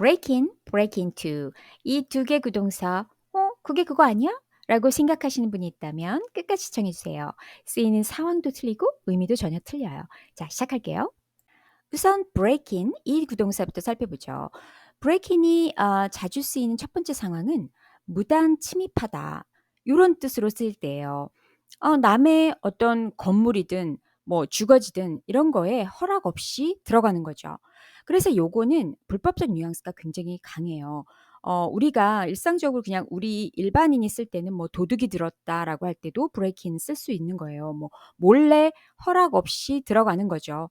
break in, break into 이 두 개 구동사 그게 그거 아니야? 라고 생각하시는 분이 있다면 끝까지 시청해 주세요. 쓰이는 상황도 틀리고 의미도 전혀 틀려요. 자, 시작할게요. 우선 break in 이 구동사부터 살펴보죠. break in이 자주 쓰이는 첫 번째 상황은 무단 침입하다 이런 뜻으로 쓰일 때예요. 남의 어떤 건물이든 뭐 주거지든 이런 거에 허락 없이 들어가는 거죠. 그래서 요거는 불법적 뉘앙스가 굉장히 강해요. 우리가 일상적으로 그냥 우리 일반인이 쓸 때는 뭐 도둑이 들었다라고 할 때도 break in 쓸 수 있는 거예요. 뭐 몰래 허락 없이 들어가는 거죠.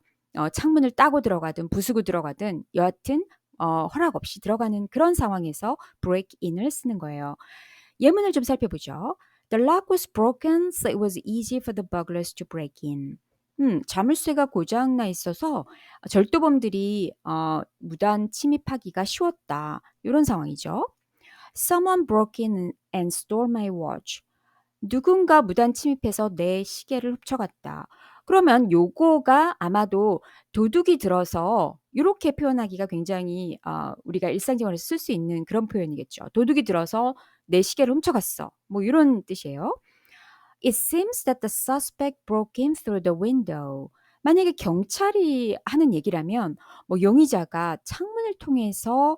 창문을 따고 들어가든 부수고 들어가든 여하튼 허락 없이 들어가는 그런 상황에서 break in을 쓰는 거예요. 예문을 좀 살펴보죠. The lock was broken, so it was easy for the burglars to break in. 자물쇠가 고장나 있어서 절도범들이 무단 침입하기가 쉬웠다. 이런 상황이죠. Someone broke in and stole my watch. 누군가 무단 침입해서 내 시계를 훔쳐갔다. 그러면 요거가 아마도 도둑이 들어서 요렇게 표현하기가 굉장히 우리가 일상생활에서 쓸 수 있는 그런 표현이겠죠. 도둑이 들어서 내 시계를 훔쳐갔어. 뭐 이런 뜻이에요. It seems that the suspect broke in through the window. 만약에 경찰이 하는 얘기라면 뭐 용의자가 창문을 통해서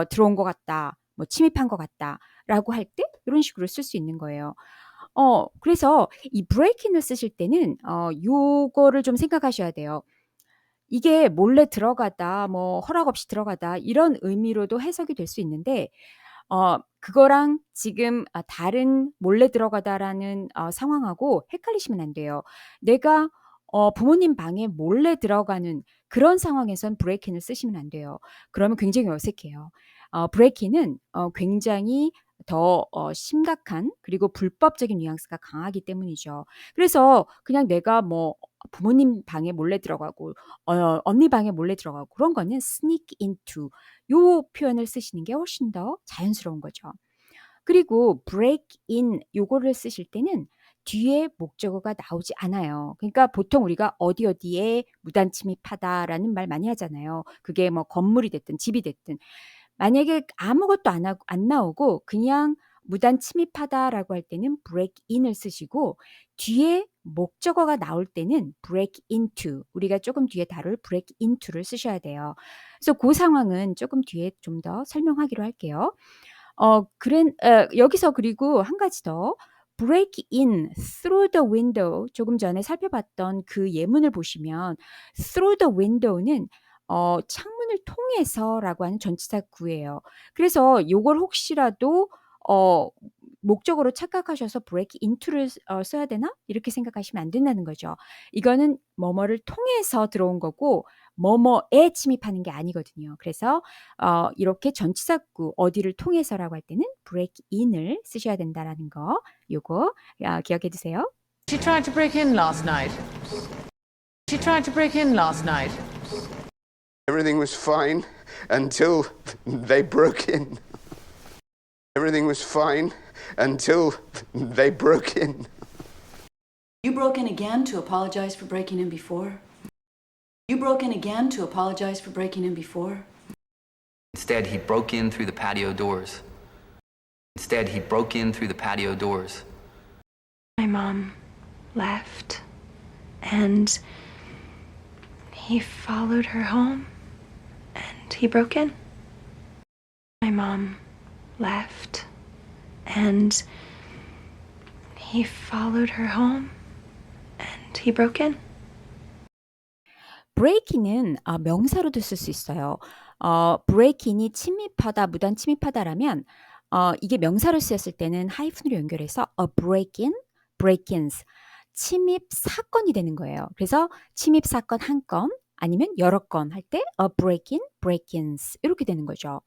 들어온 것 같다. 뭐 침입한 것 같다라고 할 때 이런 식으로 쓸 수 있는 거예요. 그래서 이 break in을 쓰실 때는 요거를 좀 생각하셔야 돼요. 이게 몰래 들어가다 뭐 허락 없이 들어가다 이런 의미로도 해석이 될 수 있는데 그거랑 지금 다른 몰래 들어가다라는 상황하고 헷갈리시면 안 돼요. 내가 부모님 방에 몰래 들어가는 그런 상황에선 브레이킹을 쓰시면 안 돼요. 그러면 굉장히 어색해요. 브레이킹은 굉장히 더 심각한 그리고 불법적인 뉘앙스가 강하기 때문이죠. 그래서 그냥 내가 뭐 부모님 방에 몰래 들어가고 언니 방에 몰래 들어가고 그런 거는 sneak into 요 표현을 쓰시는 게 훨씬 더 자연스러운 거죠. 그리고 break in 요거를 쓰실 때는 뒤에 목적어가 나오지 않아요. 그러니까 보통 우리가 어디 어디에 무단 침입하다라는 말 많이 하잖아요. 그게 뭐 건물이 됐든 집이 됐든 만약에 아무것도 안 나오고 그냥 무단 침입하다라고 할 때는 break in을 쓰시고 뒤에 목적어가 나올 때는 break into 우리가 조금 뒤에 다룰 break into를 쓰셔야 돼요. 그래서 그 상황은 조금 뒤에 좀 더 설명하기로 할게요. 여기서 그리고 한 가지 더 break in through the window 조금 전에 살펴봤던 그 예문을 보시면 through the window는 창문을 통해서라고 하는 전치사 구예요. 그래서 요걸 혹시라도 어 목적으로 착각하셔서 break into를 써야 되나? 이렇게 생각하시면 안 된다는 거죠. 이거는 뭐뭐를 통해서 들어온 거고 뭐뭐에 침입하는 게 아니거든요. 그래서 이렇게 전치사구 어디를 통해서라고 할 때는 break in을 쓰셔야 된다라는 거 요거 기억해 두세요. She tried to break in last night. She tried to break in last night. Everything was fine until they broke in. Everything was fine until they broke in. You broke in again to apologize for breaking in before? You broke in again to apologize for breaking in before? Instead, he broke in through the patio doors. Instead, he broke in through the patio doors. My mom left, and he followed her home, and he broke in. My mom left, and he followed her home, and he broke in. break in은 명사로도 쓸 수 있어요. break in이 침입하다, 무단 침입하다라면 이게 명사로 쓰였을 때는 하이픈으로 연결해서 a break in, break-ins 침입 사건이 되는 거예요. 그래서 침입 사건 한 건 아니면 여러 건 할 때 a break-in, break-ins 이렇게 되는 거죠.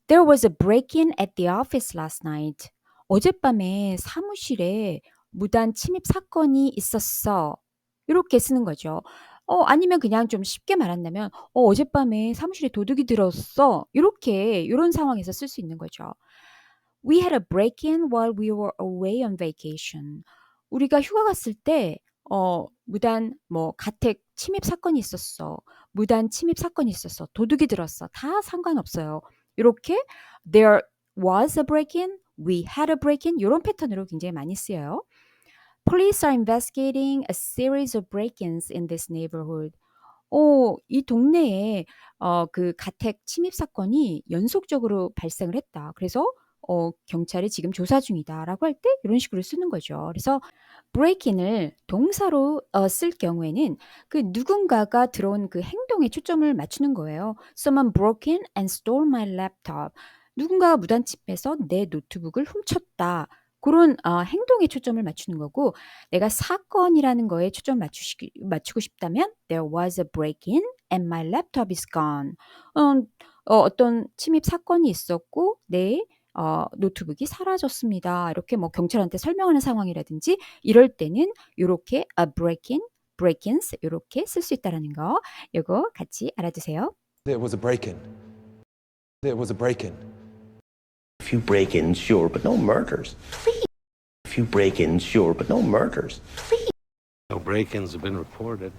There was a break-in at the office last night. 어젯밤에 사무실에 무단 침입 사건이 있었어. 이렇게 쓰는 거죠. 아니면 그냥 좀 쉽게 말한다면 어젯밤에 사무실에 도둑이 들었어. 이렇게 이런 상황에서 쓸 수 있는 거죠. We had a break-in while we were away on vacation. 우리가 휴가 갔을 때 무단 뭐 가택 침입 사건이 있었어. 무단 침입 사건이 있었어. 도둑이 들었어. 다 상관없어요. 이렇게 there was a break-in, we had a break-in 이런 패턴으로 굉장히 많이 쓰여요. Police are investigating a series of break-ins in this neighborhood. 이 동네에 그 가택 침입 사건이 연속적으로 발생을 했다. 그래서 경찰이 지금 조사 중이다라고 할 때 이런 식으로 쓰는 거죠. 그래서 break-in을 동사로 쓸 경우에는 그 누군가가 들어온 그 행동에 초점을 맞추는 거예요. Someone broke in and stole my laptop. 누군가가 무단 침입해서 내 노트북을 훔쳤다. 그런 행동에 초점을 맞추는 거고 내가 사건이라는 거에 초점 맞추고 싶다면 There was a break-in and my laptop is gone. 어떤 침입 사건이 있었고 내 노트북이 사라졌습니다. 이렇게 뭐 경찰한테 설명하는 상황이라든지 이럴 때는 이렇게 a break-in, break-ins 이렇게 쓸 수 있다라는 거 이거 같이 알아두세요. There was a break-in. There was a break-in. A few break-ins, sure, but no murders. A few break-ins, sure, but no murders. No break-ins have been reported.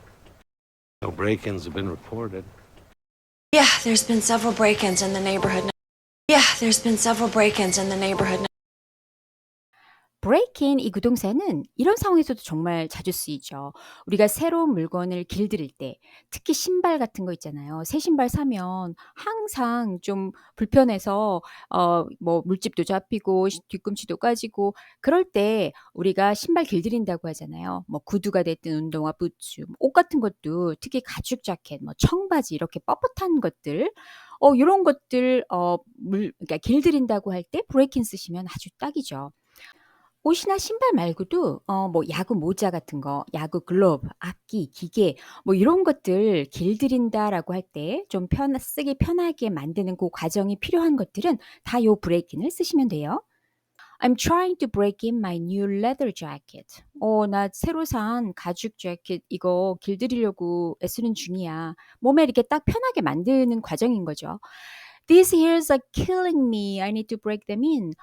No break-ins have been reported. Yeah, there's been several break-ins in the neighborhood. Yeah, there's been several break-ins in the neighborhood. break-in 이 구동사는 이런 상황에서도 정말 자주 쓰이죠. 우리가 새로운 물건을 길들일 때 특히 신발 같은 거 있잖아요. 새 신발 사면 항상 좀 불편해서 뭐 물집도 잡히고 뒤꿈치도 까지고 그럴 때 우리가 신발 길들인다고 하잖아요. 뭐 구두가 됐든 운동화, 부츠, 옷 같은 것도 특히 가죽 자켓, 뭐 청바지 이렇게 뻣뻣한 것들 이런 것들 그러니까 길들인다고 할 때 break-in 쓰시면 아주 딱이죠. 옷이나 신발 말고도 뭐 야구 모자 같은 거, 야구 글러브, 악기, 기계 뭐 이런 것들 길들인다라고 할 때 좀 쓰기 편하게 만드는 그 과정이 필요한 것들은 다 요 break-in을 쓰시면 돼요. I'm trying to break in my new leather jacket. 나 새로 산 가죽 재킷 이거 길들이려고 애쓰는 중이야. 몸에 이렇게 딱 편하게 만드는 과정인 거죠. These heels are killing me. I need to break them in.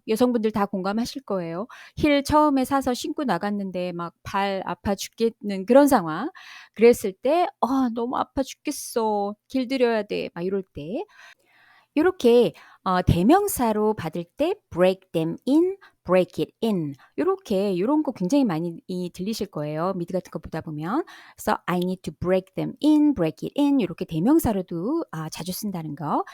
여성분들 다 공감하실 거예요. 힐 처음에 사서 신고 나갔는데 막 발 아파 죽겠는 그런 상황. 그랬을 때, 너무 아파 죽겠어. 길들여야 돼. 막 이럴 때. 이렇게 대명사로 받을 때 break them in, break it in 이렇게 이런 거 굉장히 많이 들리실 거예요. 미드 같은 거 보다 보면. 그래서 I need to break them in, break it in 이렇게 대명사로도 자주 쓴다는 거.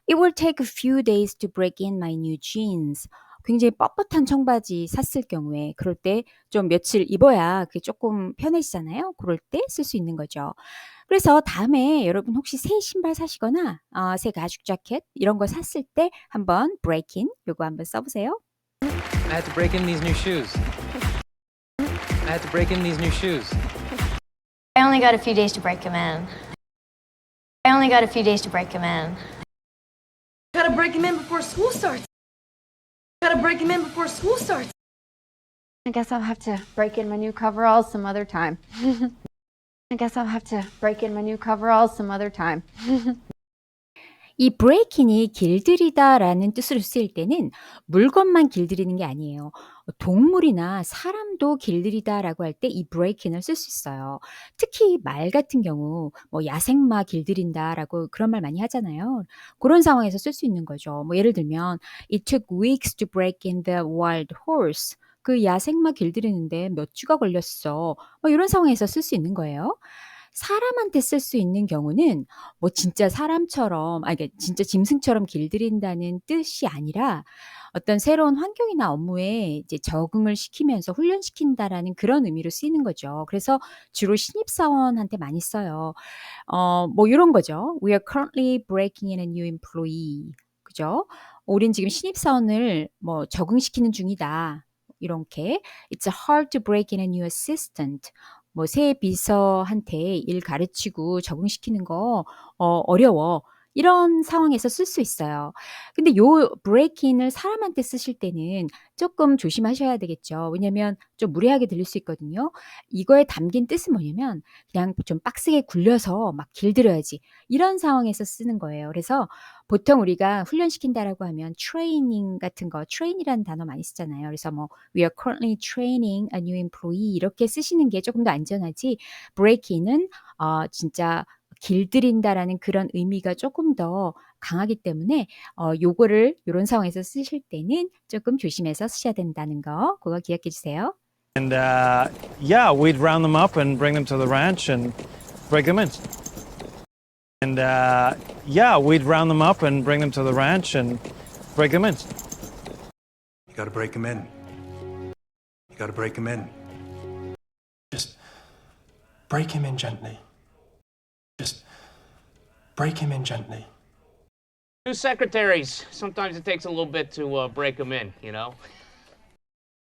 It will take a few days to break in my new jeans. 굉장히 뻣뻣한 청바지 샀을 경우에 그럴 때 좀 며칠 입어야 그게 조금 편해지잖아요. 그럴 때 쓸 수 있는 거죠. 그래서 다음에 여러분 혹시 새 신발 사시거나 새 가죽 자켓 이런 거 샀을 때 한번 break in 요거 한번 써보세요. I had to break in these new shoes. I had to break in these new shoes. I only got a few days to break them in. I only got a few days to break them in. Gotta break him in before school starts. Gotta break him in before school starts. I guess I'll have to break in my new coveralls some other time. I guess I'll have to break in my new coveralls some other time. 이 break-in이 길들이다라는 뜻으로 쓰일 때는 물건만 길들이는 게 아니에요. 동물이나 사람도 길들이다라고 할 때 이 break-in을 쓸 수 있어요. 특히 말 같은 경우 뭐 야생마 길들인다라고 그런 말 많이 하잖아요. 그런 상황에서 쓸 수 있는 거죠. 뭐 예를 들면 It took weeks to break in the wild horse. 그 야생마 길들이는데 몇 주가 걸렸어. 뭐 이런 상황에서 쓸 수 있는 거예요. 사람한테 쓸 수 있는 경우는 뭐 진짜 사람처럼 그러니까 진짜 짐승처럼 길들인다는 뜻이 아니라 어떤 새로운 환경이나 업무에 이제 적응을 시키면서 훈련시킨다라는 그런 의미로 쓰이는 거죠. 그래서 주로 신입사원한테 많이 써요. 뭐 이런 거죠. We are currently breaking in a new employee. 그죠? 우린 지금 신입사원을 뭐 적응시키는 중이다. 이렇게 It's hard to break in a new assistant. 뭐 새 비서한테 일 가르치고 적응시키는 거 어려워. 이런 상황에서 쓸 수 있어요. 근데 요 break in을 사람한테 쓰실 때는 조금 조심하셔야 되겠죠. 왜냐면 좀 무례하게 들릴 수 있거든요. 이거에 담긴 뜻은 뭐냐면 그냥 좀 빡세게 굴려서 막 길들여야지 이런 상황에서 쓰는 거예요. 그래서 보통 우리가 훈련시킨다라고 하면 트레이닝 같은 거 train이라는 단어 많이 쓰잖아요. 그래서 뭐 we are currently training a new employee 이렇게 쓰시는 게 조금 더 안전하지 break in은 진짜 길들인다라는 그런 의미가 조금 더 강하기 때문에 요거를 요런 상황에서 쓰실 때는 조금 조심해서 쓰셔야 된다는 거 그거 기억해 주세요. And yeah, we'd round them up and bring them to the ranch and break them in. And yeah, we'd round them up and bring them to the ranch and break them in. You gotta break him in. You gotta break him in. Just break him in gently. Just break him in gently. New secretaries. Sometimes it takes a little bit to break them in, you know?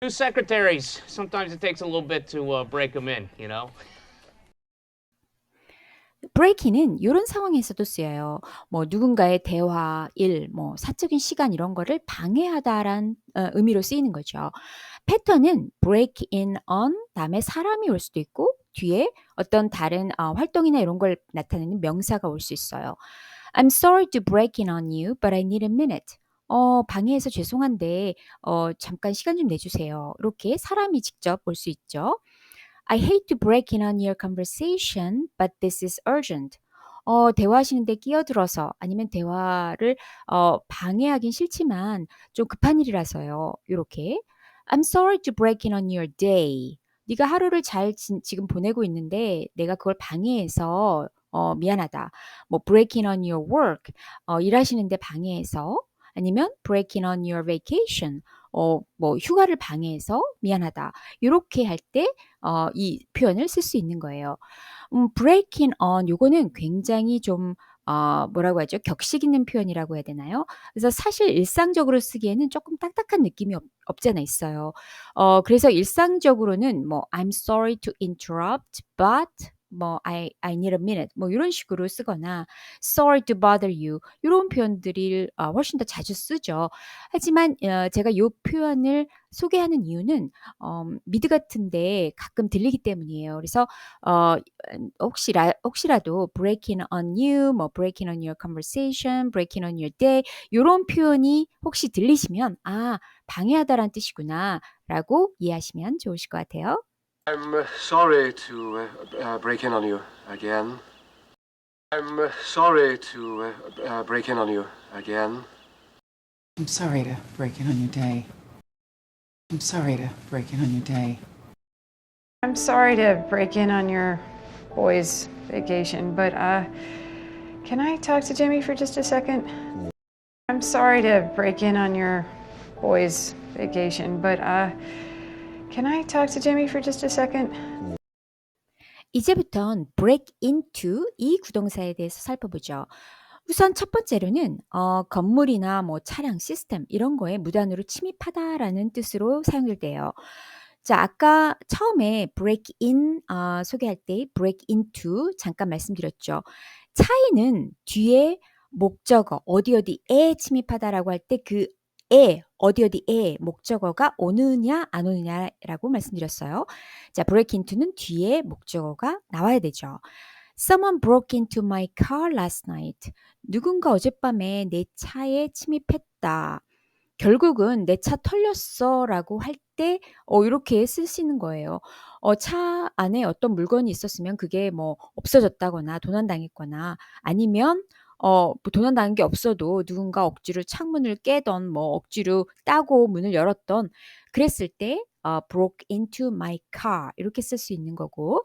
New secretaries. Sometimes it takes a little bit to break them in, you know? break인은 이런 상황에서도 쓰여요. 뭐 누군가의 대화, 일, 뭐 사적인 시간 이런 거를 방해하다란 의미로 쓰이는 거죠. 패턴은 break in on 다음에 사람이 올 수도 있고 뒤에 어떤 다른 활동이나 이런 걸 나타내는 명사가 올 수 있어요. I'm sorry to break in on you, but I need a minute. 방해해서 죄송한데 잠깐 시간 좀 내주세요. 이렇게 사람이 직접 올 수 있죠. I hate to break in on your conversation, but this is urgent. 대화하시는데 끼어들어서 아니면 대화를 방해하긴 싫지만 좀 급한 일이라서요. 요렇게. I'm sorry to break in on your day. 네가 하루를 잘 지금 보내고 있는데 내가 그걸 방해해서 미안하다. 뭐 break in on your work. 일하시는데 방해해서 아니면 break in on your vacation. 뭐 휴가를 방해해서 미안하다. 요렇게 할 때 이 표현을 쓸 수 있는 거예요. breaking on 요거는 굉장히 좀 뭐라고 하죠? 격식 있는 표현이라고 해야 되나요? 그래서 사실 일상적으로 쓰기에는 조금 딱딱한 느낌이 없잖아 있어요. 그래서 일상적으로는 뭐 I'm sorry to interrupt, but 뭐 I need a minute 뭐 이런 식으로 쓰거나 sorry to bother you 이런 표현들이 훨씬 더 자주 쓰죠. 하지만 제가 이 표현을 소개하는 이유는 미드 같은데 가끔 들리기 때문이에요. 그래서 혹시라도 breaking on you, 뭐 breaking on your conversation, breaking on your day 이런 표현이 혹시 들리시면 방해하다라는 뜻이구나라고 이해하시면 좋으실 것 같아요. I'm sorry to break in on you again. I'm sorry to break in on you again. I'm sorry to break in on your day. I'm sorry to break in on your day. I'm sorry to break in on your boys' vacation, but can I talk to Jimmy for just a second? I'm sorry to break in on your boys' vacation, but can I talk to Jimmy for just a second? 이제부턴 break into 이 구동사에 대해서 살펴보죠. 우선 첫 번째로는 건물이나 뭐 차량, 시스템 이런 거에 무단으로 침입하다라는 뜻으로 사용될 때예요. 자, 아까 처음에 break in 소개할 때 break into 잠깐 말씀드렸죠. 차이는 뒤에 목적어 어디에 침입하다라고 할 때 그 어디에 목적어가 오느냐 안 오느냐라고 말씀드렸어요. 자, break into는 뒤에 목적어가 나와야 되죠. Someone broke into my car last night. 누군가 어젯밤에 내 차에 침입했다. 결국은 내 차 털렸어 라고 할 때 이렇게 쓸 수 있는 거예요. 차 안에 어떤 물건이 있었으면 그게 뭐 없어졌다거나 도난당했거나 아니면 뭐 도난당한 게 없어도 누군가 억지로 창문을 깨던 뭐 억지로 따고 문을 열었던 그랬을 때 broke into my car 이렇게 쓸 수 있는 거고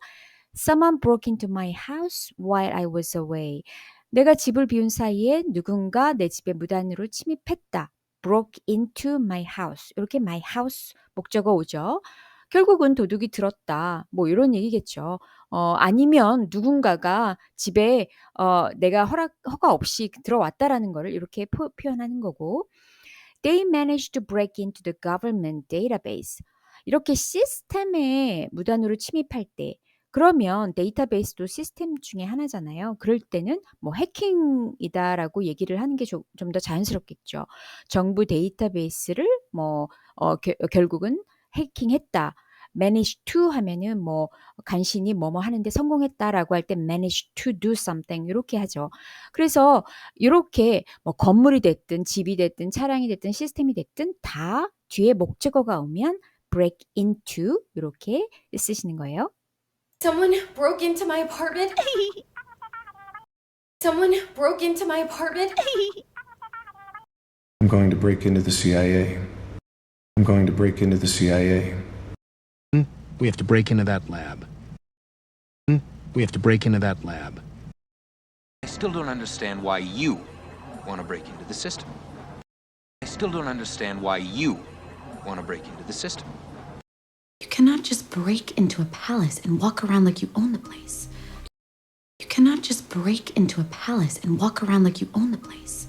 Someone broke into my house while I was away. 내가 집을 비운 사이에 누군가 내 집에 무단으로 침입했다. broke into my house. 이렇게 my house 목적어 오죠. 결국은 도둑이 들었다. 뭐 이런 얘기겠죠. 아니면 누군가가 집에 내가 허가 없이 들어왔다라는 거를 이렇게 표현하는 거고 They managed to break into the government database. 이렇게 시스템에 무단으로 침입할 때 그러면 데이터베이스도 시스템 중에 하나잖아요. 그럴 때는 뭐 해킹이다라고 얘기를 하는 게 좀 더 자연스럽겠죠. 정부 데이터베이스를 뭐 결국은 해킹했다. manage to 하면은 뭐 간신히 뭐뭐 하는데 성공했다라고 할 때 manage to do something 이렇게 하죠. 그래서 이렇게 뭐 건물이 됐든 집이 됐든 차량이 됐든 시스템이 됐든 다 뒤에 목적어가 오면 break into 이렇게 쓰시는 거예요. Someone broke into my apartment. Someone broke into my apartment. I'm going to break into the CIA. I'm going to break into the CIA. We have to break into that lab. We have to break into that lab. I still don't understand why you want to break into the system. I still don't understand why you want to break into the system. You cannot just break into a palace and walk around like you own the place. You cannot just break into a palace and walk around like you own the place.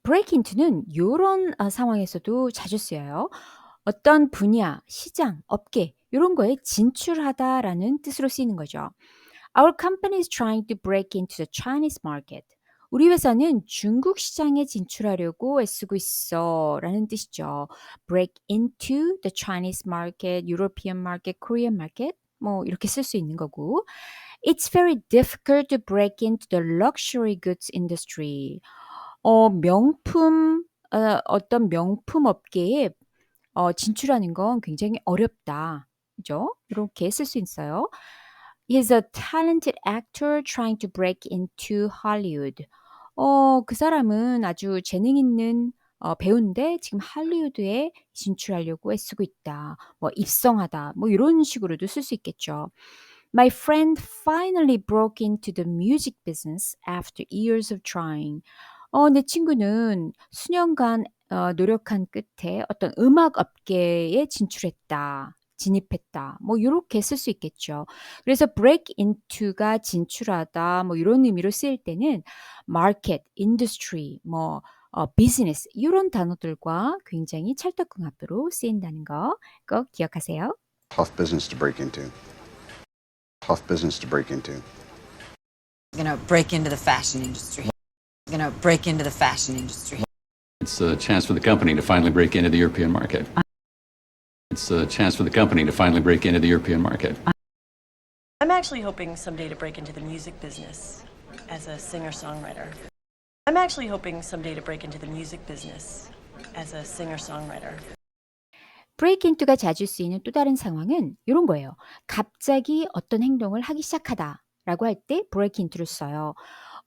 break into는 이런 상황에서도 자주 쓰여요. 어떤 분야, 시장, 업계 이런 거에 진출하다라는 뜻으로 쓰이는 거죠. Our company is trying to break into the Chinese market. 우리 회사는 중국 시장에 진출하려고 애쓰고 있어 라는 뜻이죠. break into the Chinese market, European market, Korean market 뭐 이렇게 쓸 수 있는 거고 It's very difficult to break into the luxury goods industry. 어떤 명품 업계에 진출하는 건 굉장히 어렵다. 그죠? 이렇게 쓸 수 있어요. He's a talented actor trying to break into Hollywood. 그 사람은 아주 재능 있는 배우인데 지금 할리우드에 진출하려고 애쓰고 있다. 뭐 입성하다. 뭐 이런 식으로도 쓸 수 있겠죠. My friend finally broke into the music business after years of trying. 내 친구는 수년간 노력한 끝에 어떤 음악 업계에 진입했다. 뭐 이렇게 쓸 수 있겠죠. 그래서 break into가 진출하다 뭐 이런 의미로 쓰일 때는 market, industry, 뭐 business 이런 단어들과 굉장히 찰떡궁합으로 쓰인다는 거 꼭 기억하세요. Tough business to break into. Tough business to break into. Gonna break into the fashion industry. Gonna break into the fashion industry. It's a chance for the company to finally break into the European market. It's a chance for the company to finally break into the European market. I'm actually hoping someday to break into the music business as a singer-songwriter. I'm actually hoping someday to break into the music business as a singer-songwriter. break into가 자주 쓰이는 또 다른 상황은 이런 거예요. 갑자기 어떤 행동을 하기 시작하다라고 할 때 break into를 써요.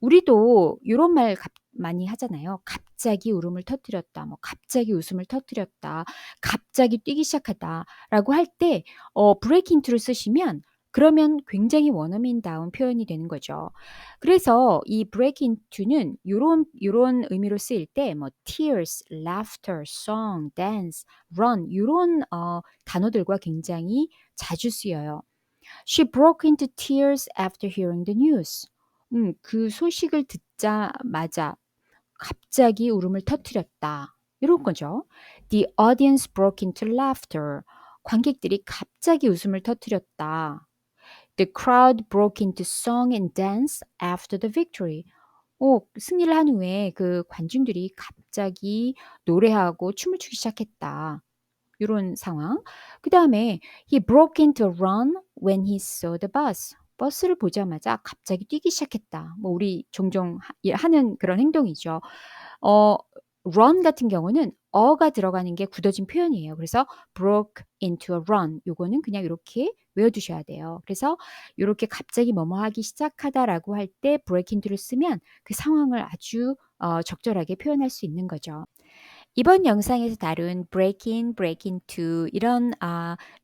우리도 이런 말 많이 하잖아요. 갑자기 울음을 터뜨렸다. 뭐 갑자기 웃음을 터뜨렸다. 갑자기 뛰기 시작하다라고 할 때 break into를 쓰시면 그러면 굉장히 원어민다운 표현이 되는 거죠. 그래서 이 break into는 요런 의미로 쓰일 때 뭐 tears, laughter, song, dance, run 요런 단어들과 굉장히 자주 쓰여요. She broke into tears after hearing the news. 그 소식을 듣자마자 갑자기 울음을 터뜨렸다. 이런 거죠. The audience broke into laughter. 관객들이 갑자기 웃음을 터뜨렸다. The crowd broke into song and dance after the victory. 승리를 한 후에 그 관중들이 갑자기 노래하고 춤을 추기 시작했다. 이런 상황. 그 다음에 he broke into a run when he saw the bus. 버스를 보자마자 갑자기 뛰기 시작했다. 뭐 우리 종종 하는 그런 행동이죠. run 같은 경우는 어가 들어가는 게 굳어진 표현이에요. 그래서 broke into a run. 요거는 그냥 이렇게 외워두셔야 돼요. 그래서 이렇게 갑자기 뭐뭐 하기 시작하다라고 할 때 break into를 쓰면 그 상황을 아주 적절하게 표현할 수 있는 거죠. 이번 영상에서 다룬 break in, break into 이런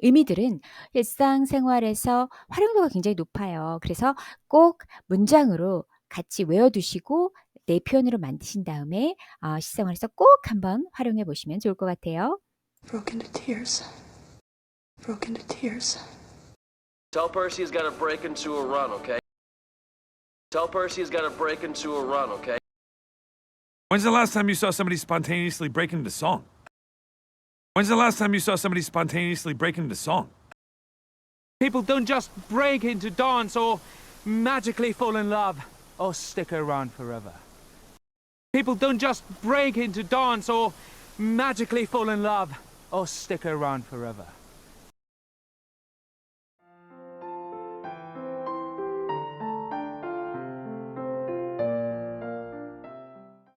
의미들은 일상생활에서 활용도가 굉장히 높아요. 그래서 꼭 문장으로 같이 외워두시고 내 표현으로 만드신 다음에 실생활에서 꼭 한번 활용해 보시면 좋을 것 같아요. Broke into tears. Broke into tears. Tell Percy he's got to break into a run, okay? Tell Percy he's got to break into a run, okay? When's the last time you saw somebody spontaneously break into song? When's the last time you saw somebody spontaneously break into song? People don't just break into dance or magically fall in love or stick around forever. People don't just break into dance or magically fall in love or stick around forever.